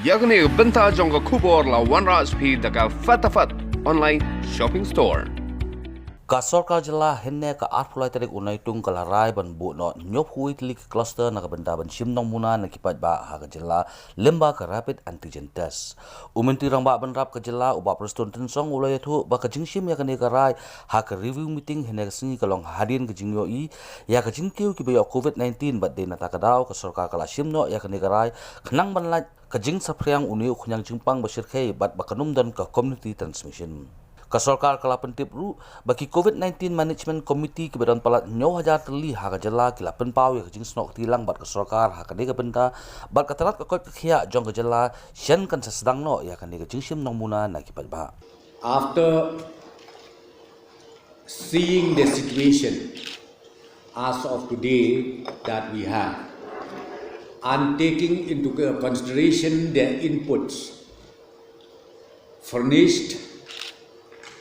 yakni benta jong khubor la wanra spi daga fatafat online shopping store. Ka Sorkar Jylla henne ka 8 tarik unai tung kalarai ban bu no nyop hui tlik cluster na benda ban Shim Nongmuna na Paidbah Lyngba ka rapid antigen test. Uminti rang ba ban rap ka Jylla uba prestun tensong ulai thu ba ka jingshim ya ka ne karai ha ka review meeting henne ka singi kalong hadin ka jingyo i ya ka jingkiu ki bayo COVID-19 bat de na takadaw ka Sorkar kala Shim no ya ka ne karai khnang ban lai ka jing sapriang uniu khunyang jingpang basir khei bat bakanum dan ka community transmission. Ka Sorkar kala pentip ru bagi COVID-19 Management Committee ke badan palat nyaw hajar terli ha ka Jylla kila penpau ya jing snok tilang bat ka Sorkar ha ka de ka benda bat ka tarat ka kot khia jong ka Jylla sian kan sedang no ya kan de ka jing Shim Nongmuna na ki Paidbah. After seeing the situation as of today that we have and taking into consideration the inputs furnished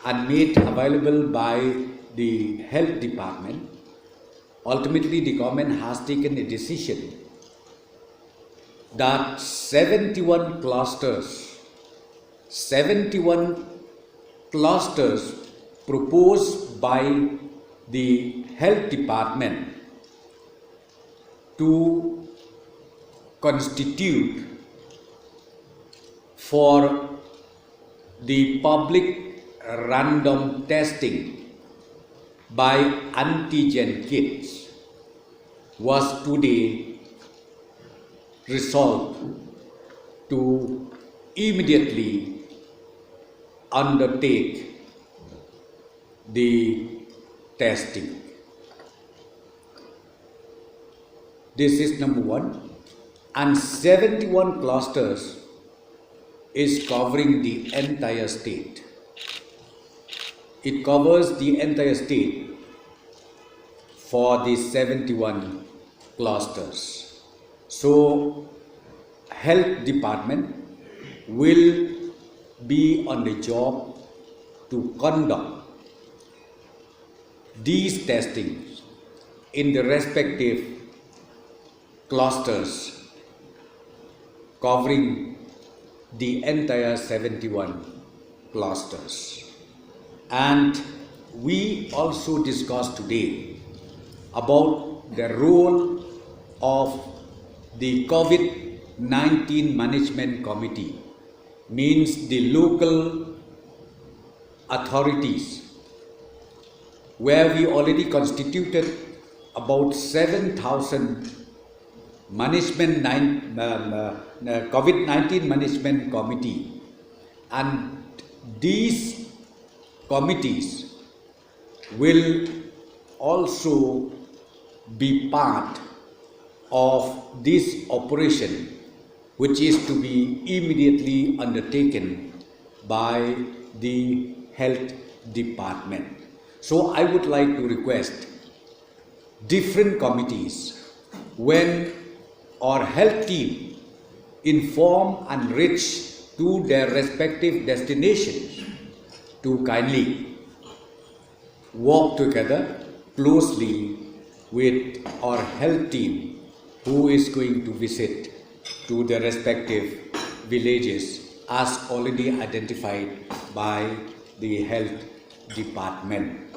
and made available by the health department, ultimately the government has taken a decision that 71 clusters proposed by the health department to constitute for the public random testing by antigen kits was today resolved to immediately undertake the testing. This is number one, and 71 clusters is covering the entire state. It covers the entire state for the 71 clusters. So, health department will be on the job to conduct these testings in the respective clusters covering the entire 71 clusters. And we also discussed today about the role of the COVID-19 Management Committee, means the local authorities, where we already constituted about 7,000 COVID-19 Management Committee, and these committees will also be part of this operation, which is to be immediately undertaken by the health department. So I would like to request different committees, when our health team inform and reach to their respective destinations, to kindly work together closely with our health team who is going to visit to the respective villages as already identified by the health department.